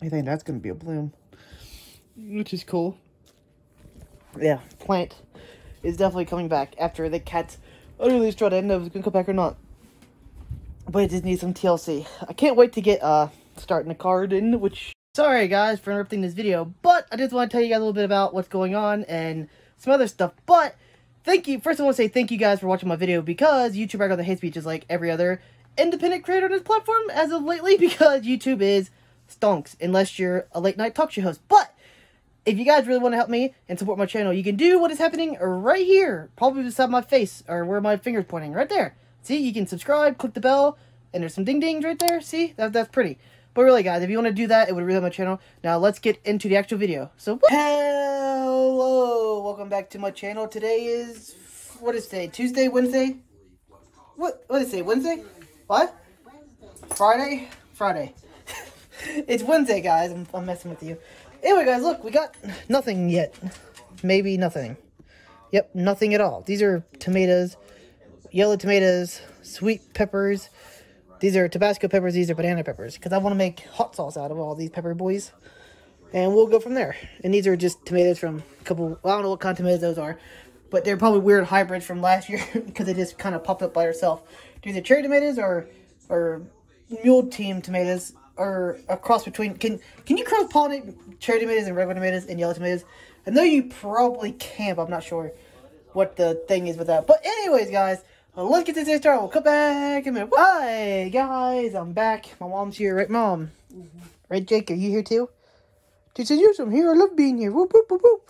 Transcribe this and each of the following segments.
I think that's going to be a bloom, which is cool. Yeah, plant is definitely coming back after the cats utterly destroyed. I didn't know if it was going to come back or not. But it just needs some TLC. I can't wait to get starting the garden, which... Sorry guys for interrupting this video, but I just want to tell you guys a little bit about what's going on and some other stuff. But thank you. First I want to say thank you guys for watching my video, because YouTube I got the hate speech just like every other independent creator on this platform as of lately, because YouTube is stonks unless you're a late night talk show host. But if you guys really want to help me and support my channel, you can do what is happening right here, probably beside my face or where my finger's pointing, right there. See, you can subscribe, click the bell, and there's some ding dings right there. See, that's pretty. But really, guys, if you want to do that, it would really help my channel. Now, let's get into the actual video. So, hello! Welcome back to my channel. Today is... What is today? Tuesday? Wednesday? What is today? Wednesday? What? Friday? Friday. It's Wednesday, guys. I'm messing with you. Anyway, guys, look. We got nothing yet. Maybe nothing. Yep, nothing at all. These are tomatoes. Yellow tomatoes. Sweet peppers. These are Tabasco peppers, these are banana peppers, because I want to make hot sauce out of all these pepper boys. And we'll go from there. And these are just tomatoes from a couple, I don't know what kind of tomatoes those are, but they're probably weird hybrids from last year, because they just kind of popped up by herself. These are cherry tomatoes or mule team tomatoes, or a cross between, can you cross-pollinate cherry tomatoes and regular tomatoes and yellow tomatoes? I know you probably can, but I'm not sure what the thing is with that. But anyways, guys, let's get this day started. We'll come back in a minute. Hi, guys. I'm back. My mom's here. Right, Mom? Mm-hmm. Right, Jake? Are you here, too? She said, yes, I'm here. I love being here. Whoop, whoop, whoop, whoop.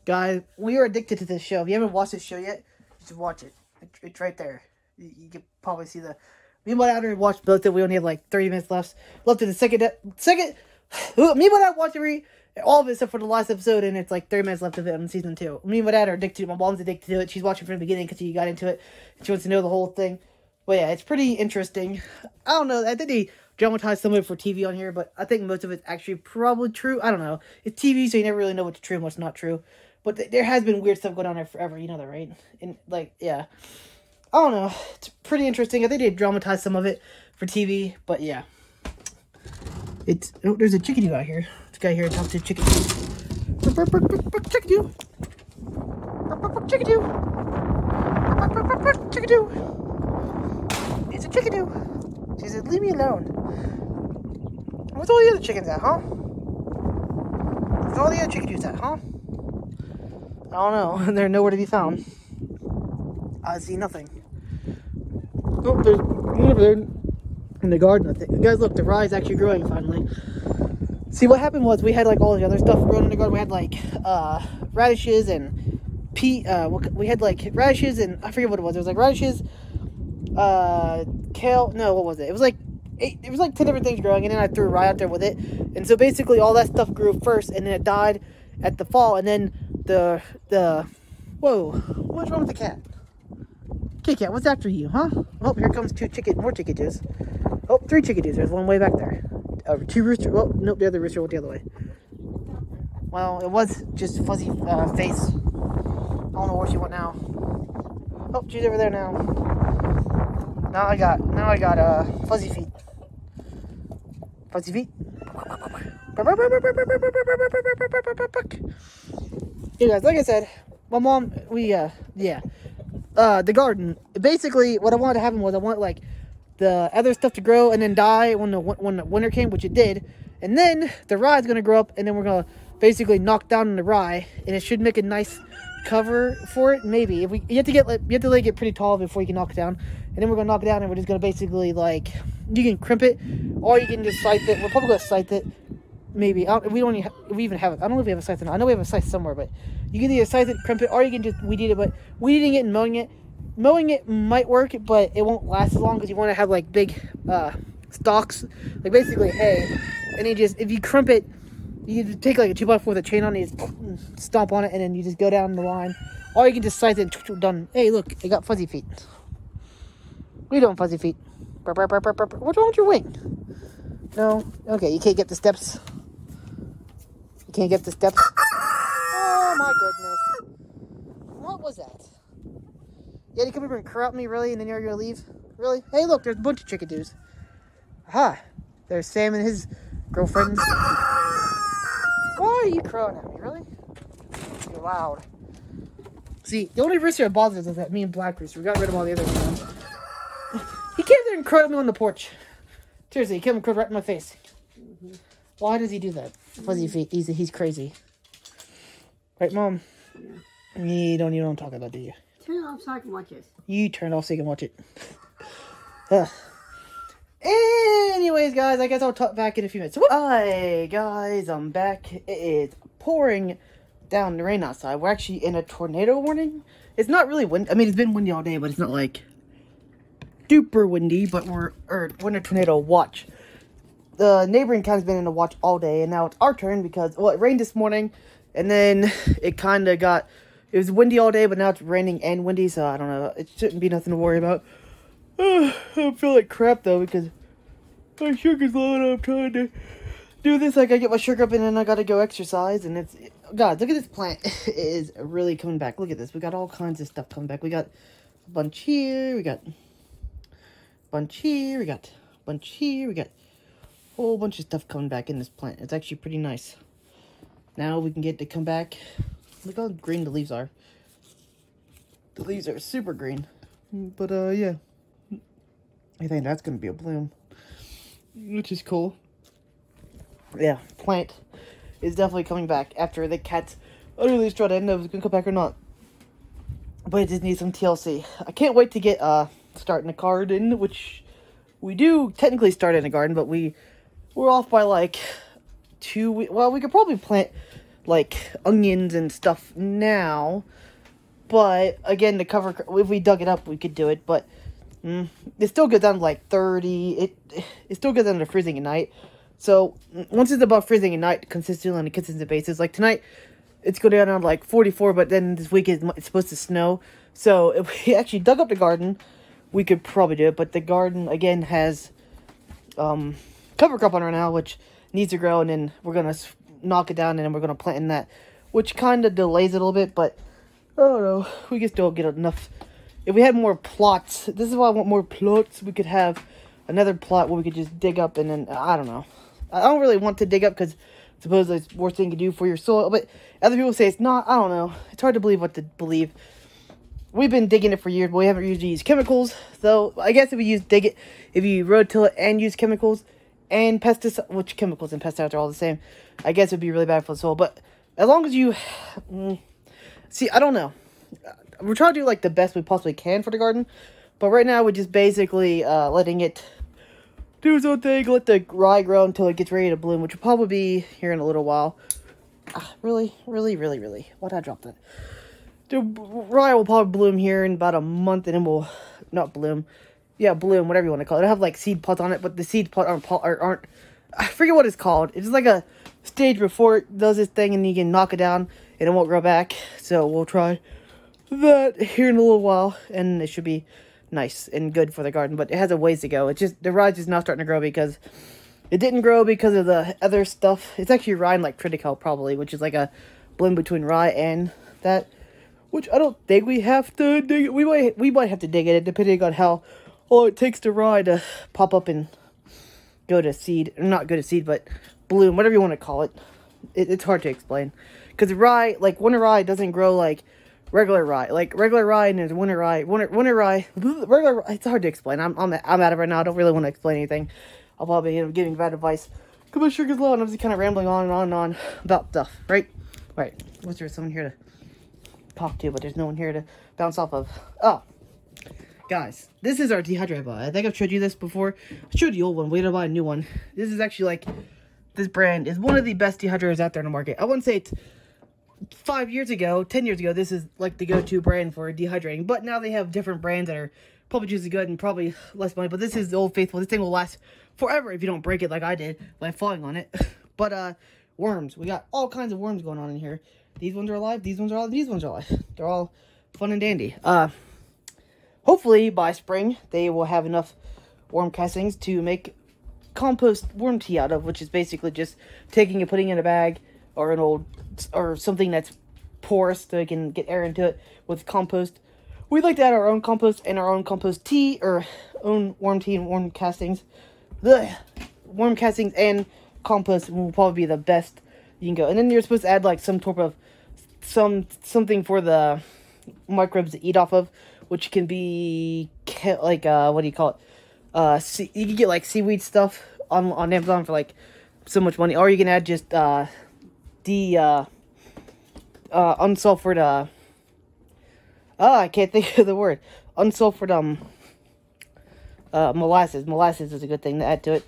Guys, we are addicted to this show. If you haven't watched this show yet, you should watch it. It's right there. You can probably see the... Me and my dad watched both of them. We only have, like, 30 minutes left. Left in the second... Me and my dad watched all of it except for the last episode, and it's like 30 minutes left of it on season 2. Me and my dad are addicted to it. My mom's addicted to it. She's watching from the beginning because she got into it. She wants to know the whole thing. But yeah, it's pretty interesting. I don't know. I think they dramatized some of it for TV on here, but I think most of it's actually probably true. I don't know. It's TV, so you never really know what's true and what's not true. But there has been weird stuff going on there forever. You know that, right? And, like, yeah. I don't know. It's pretty interesting. I think they dramatized some of it for TV, but yeah. It's... Oh, there's a chickadee out here. This guy here talked to chickadee. Chickadee. Chickadee. Chickadee. It's a chickadee. She said, leave me alone. Where's all the other chickens at, huh? Where's all the other chickadees at, huh? I don't know. They're nowhere to be found. I see nothing. Oh, there's one over there in the garden, I think. Guys, look, the rye is actually growing finally. See, what happened was we had, like, all the other stuff growing in the garden. We had, like, radishes and we had, like, radishes and I forget what it was. It was, like, radishes, kale. No, what was it? It was, like, 10 different things growing, and then I threw rye out there with it. And so, basically, all that stuff grew first, and then it died at the fall. And then whoa, what's wrong with the cat? Kitty cat, what's after you, huh? Oh, here comes more chickadees. Oh, 3 chickadees. There's one way back there. 2 roosters. Well, nope, the other rooster went the other way. Well, it was just fuzzy face. I don't know where she went now. Oh, she's over there now. Now I got fuzzy feet. Fuzzy feet. Hey guys, like I said, my mom, the garden. Basically, what I wanted to happen was I want, like, the other stuff to grow and then die when the winter came, which it did. And then the rye is going to grow up, and then we're going to basically knock down the rye, and it should make a nice cover for it. Maybe you have to let it pretty tall before you can knock it down, and then we're going to knock it down, and we're just going to basically, like, you can crimp it, or you can just scythe it. We're probably going to scythe it. Maybe we even have it. I don't know if we have a scythe or not. I know we have a scythe somewhere, but you can either scythe it, crimp it, or you can just weed eat it. But weeding it and mowing it might work, but it won't last as long because you want to have, like, big stalks, like basically hay. And you just, if you crimp it, you just take, like, a 2x4 with a chain on it, you just stomp on it, and then you just go down the line. Or you can just scythe it and done. Hey, look, it got fuzzy feet. What are you doing, fuzzy feet? What's wrong with your wing? No? Okay, you can't get the steps. You can't get the steps. Oh, my goodness. What was that? Yeah, you come over and corrupt me, really, and then you're going to leave? Really? Hey, look, there's a bunch of chickadees. Aha. There's Sam and his girlfriends. Why are you crowing at me, really? You're loud. See, the only rooster that bothers us is that me and Black Rooster. We got rid of all the other ones. He came there and crowed at me on the porch. Seriously, he came and crowed right in my face. Why does he do that? Fuzzy feet. He's crazy. Right, Mom? Yeah. You don't talk about that, do you? Turn it off so I can watch it. You turn it off so you can watch it. Anyways, guys, I guess I'll talk back in a few minutes. Hi, guys, I'm back. It is pouring down the rain outside. We're actually in a tornado warning. It's not really windy. I mean, it's been windy all day, but it's not like super windy. But we're in a tornado watch. The neighboring county's been in a watch all day, and now it's our turn because, well, it rained this morning, and then it kind of got, it was windy all day, but now it's raining and windy, so I don't know. It shouldn't be nothing to worry about. I feel like crap, though, because my sugar's low, and I'm trying to do this. Like, I get my sugar up, and then I gotta go exercise, and it's, God, look at this plant. It is really coming back. Look at this. We got all kinds of stuff coming back. We got a bunch here, we got a bunch here, we got a bunch here, we got whole bunch of stuff coming back in this plant. It's actually pretty nice. Now we can get to come back. Look how green the leaves are. The leaves are super green. But, yeah. I think that's going to be a bloom. Which is cool. Yeah, plant is definitely coming back after the cats utterly destroyed it. I didn't know if it was going to come back or not. But it just needs some TLC. I can't wait to get, starting a garden, which we do technically start in a garden, but we're off by like 2 weeks. Well, we could probably plant like onions and stuff now, but again, the cover, if we dug it up, we could do it. But it still goes down to like 30. It still goes down to freezing at night. So once it's above freezing at night, consistently on a consistent basis, like tonight, it's going down to like 44. But then this week it's supposed to snow. So if we actually dug up the garden, we could probably do it. But the garden again has cover crop on right now, which needs to grow, and then we're gonna knock it down, and then we're gonna plant in that, which kind of delays it a little bit, but I don't know, we can still get enough. If we had more plots, this is why I want more plots. We could have another plot where we could just dig up, and then I don't know. I don't really want to dig up because supposedly it's the worst thing to do for your soil, but other people say it's not. I don't know. It's hard to believe what to believe. We've been digging it for years, but we haven't usually used chemicals. So I guess if you rototill it and use chemicals and pesticides, which chemicals and pesticides are all the same, I guess it'd be really bad for the soil. But as long as you see, I don't know. We're trying to do like the best we possibly can for the garden, but right now we're just basically letting it do its own thing, let the rye grow until it gets ready to bloom, which will probably be here in a little while. Really? Why'd I drop that? The rye will probably bloom here in about a month, and then we'll not bloom. Yeah, bloom, whatever you want to call it. It'll have like seed pods on it, but the seed pods aren't I forget what it's called. It's like a stage before it does this thing, and you can knock it down and it won't grow back. So we'll try that here in a little while, and it should be nice and good for the garden. But it has a ways to go. It's just the rye's just now starting to grow because it didn't grow because of the other stuff. It's actually rye and like triticale probably, which is like a blend between rye and that. Which I don't think we have to dig it. We might have to dig it depending on how long it takes the rye to pop up and go to seed. Not go to seed, but bloom, whatever you want to call it. It's hard to explain. Because rye, like winter rye doesn't grow like regular rye. Like regular rye and there's winter rye. Winter rye, regular rye, it's hard to explain. I'm out of it right now. I don't really want to explain anything. I'll probably end up giving bad advice. Because my sugar's low and I'm just kind of rambling on and on and on about stuff, right? Right. Was there someone here to talk to, but there's no one here to bounce off of. Oh, guys, this is our dehydrator I bought. I think I've showed you this before. I showed the old one. We had to buy a new one. This is actually like, this brand is one of the best dehydrators out there in the market. I wouldn't say it's 5 years ago, 10 years ago, this is like the go-to brand for dehydrating, but now they have different brands that are probably just as good and probably less money, but this is the Old Faithful. This thing will last forever if you don't break it like I did by falling on it. But worms, we got all kinds of worms going on in here. These ones are alive, these ones are alive, these ones are alive. They're all fun and dandy. Hopefully by spring they will have enough worm castings to make compost worm tea out of, which is basically just taking and putting in a bag or an old or something that's porous so they can get air into it with compost. We'd like to add our own compost and our own compost tea or own worm tea and worm castings. The worm castings and compost will probably be the best you can go. And then you're supposed to add like some type of something for the microbes to eat off of, which can be like what do you call it? You can get like seaweed stuff on Amazon for like so much money, or you can add just unsulfured I can't think of the word. Unsulfured molasses. Molasses is a good thing to add to it.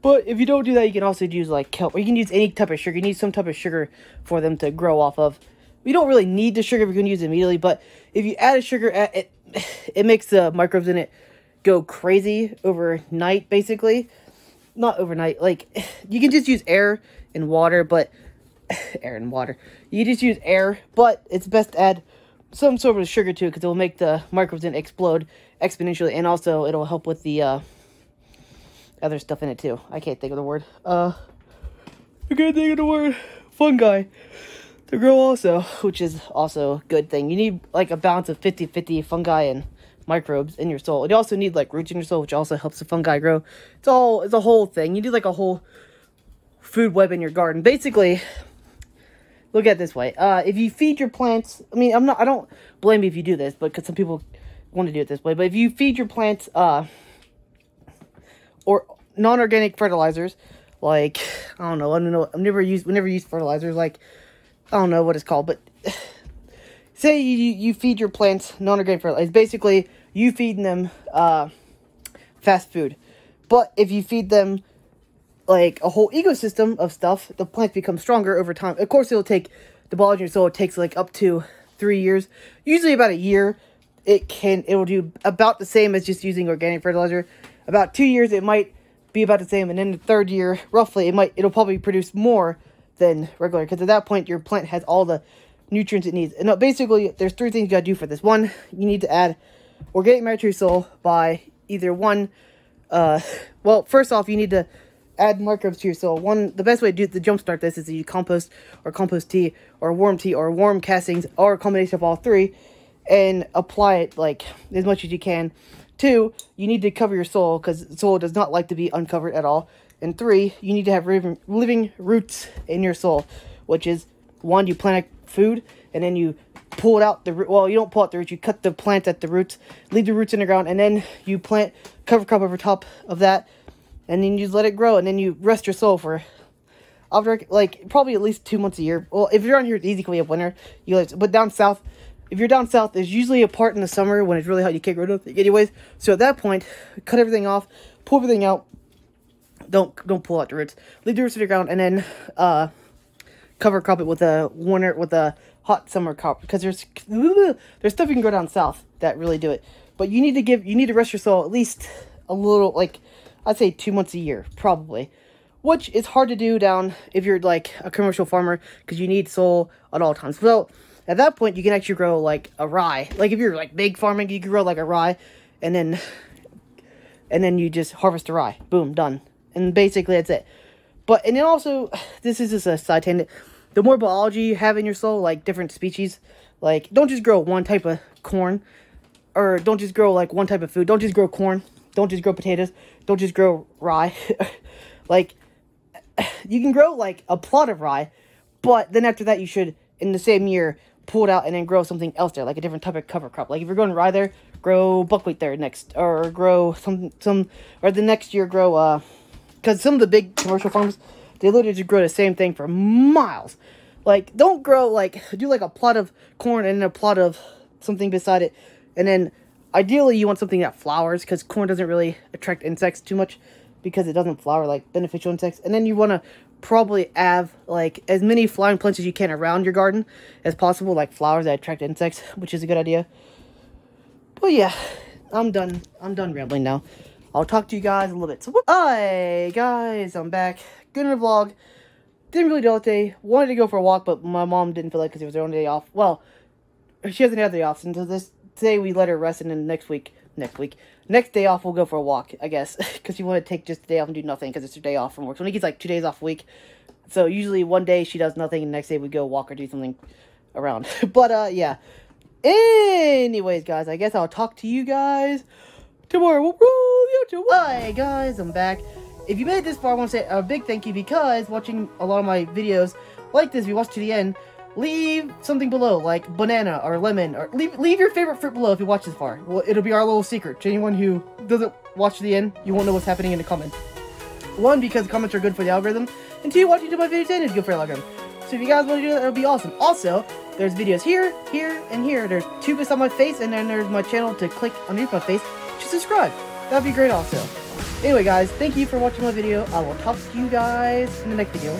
But if you don't do that, you can also use like kelp, or you can use any type of sugar. You need some type of sugar for them to grow off of. You don't really need the sugar if you're going to use it immediately, but if you add a sugar, it makes the microbes in it go crazy overnight, basically. Not overnight, like, you can just use air and water, but, air and water. You can just use air, but it's best to add some sort of sugar to it, because it will make the microbes in it explode exponentially, and also it'll help with the, other stuff in it too. I can't think of the word. I can't think of the word. Fungi to grow also, which is also a good thing. You need like a balance of 50-50 fungi and microbes in your soil. You also need like roots in your soil, which also helps the fungi grow. It's a whole thing. You need like a whole food web in your garden. Basically, look at it this way. If you feed your plants, I mean, I don't blame you if you do this, but because some people want to do it this way. But if you feed your plants, or non-organic fertilizers, like, I don't know, I've never used fertilizers, like, I don't know what it's called, but say you feed your plants non-organic fertilizers. Basically, you feeding them fast food. But if you feed them like a whole ecosystem of stuff, the plants become stronger over time. Of course, it'll take the biology of your soil. It takes like up to 3 years, usually about a year. It will do about the same as just using organic fertilizer. About 2 years, it might be about the same, and then the third year, roughly, it'll probably produce more than regular, because at that point, your plant has all the nutrients it needs. And basically, there's 3 things you gotta do for this. One, you need to add organic matter to your soil by either one, well, first off, you need to add microbes to your soil. The best way to jumpstart this is to use compost, or compost tea, or worm castings, or a combination of all 3, and apply it, like, as much as you can. 2, you need to cover your soil, because soil does not like to be uncovered at all. And 3, you need to have living roots in your soil, which is, 1, you plant food, and then you pull it out the root. Well, you don't pull out the roots, you cut the plants at the roots, leave the roots in the ground, and then you plant cover crop over top of that, and then you just let it grow, and then you rest your soil for, after, like, probably at least 2 months a year. Well, if you're around here, it's easy because we have winter, but down south, if you're down south, there's usually a part in the summer when it's really hot, you can't grow nothing anyways. So at that point, cut everything off, pull everything out. Don't pull out the roots. Leave the roots in the ground, and then cover crop it with a hot summer crop, because there's stuff you can grow down south that really do it. But you need to rest your soil at least a little, like, I'd say 2 months a year, probably. Which is hard to do down if you're like a commercial farmer, because you need soil at all times. So at that point, you can actually grow, like, a rye. Like, if you're, like, big farming, you can grow, like, a rye, and then you just harvest a rye. Boom, done. And basically, that's it. And then also, this is just a side tangent, the more biology you have in your soil, like, different species, like, don't just grow one type of corn, or don't just grow, like, one type of food. Don't just grow corn. Don't just grow potatoes. Don't just grow rye. Like, you can grow, like, a plot of rye, but then after that, you should, in the same year, pull it out and then grow something else there, like a different type of cover crop. Like, if you're growing rye there, grow buckwheat there next, or grow or the next year grow, because some of the big commercial farms, they literally just grow the same thing for miles. Like, don't grow, like, do like a plot of corn and then a plot of something beside it, and then ideally you want something that flowers, because corn doesn't really attract insects too much, because it doesn't flower like beneficial insects. And then you want to probably have, like, as many flowering plants as you can around your garden as possible, like flowers that attract insects, which is a good idea. But yeah, I'm done rambling now. I'll talk to you guys a little bit. So, hi guys, I'm back. Good in the vlog. Didn't really do it today. Wanted to go for a walk, but my mom didn't feel like, because it was her own day off. Well, she hasn't had the day off, so today we let her rest, and then next day off, we'll go for a walk, I guess, because you want to take just the day off and do nothing, because it's her day off from work. So when he gets, like, 2 days off a week, so usually one day she does nothing, and the next day we go walk or do something around. But, yeah. Anyways, guys, I guess I'll talk to you guys tomorrow. Hi, guys, I'm back. if you made it this far, I want to say a big thank you, because watching a lot of my videos like this, if you watch to the end, leave something below, like banana or lemon, or leave your favorite fruit below if you watch this far. Well, it'll be our little secret. To anyone who doesn't watch to the end, you won't know what's happening in the comments. One, because comments are good for the algorithm, and two, watching to my videos is good for the algorithm. So if you guys want to do that, that would be awesome. Also, there's videos here, here, and here. There's two beside my face, and then there's my channel to click underneath my face to subscribe. That'd be great also. Anyway guys, thank you for watching my video. I will talk to you guys in the next video.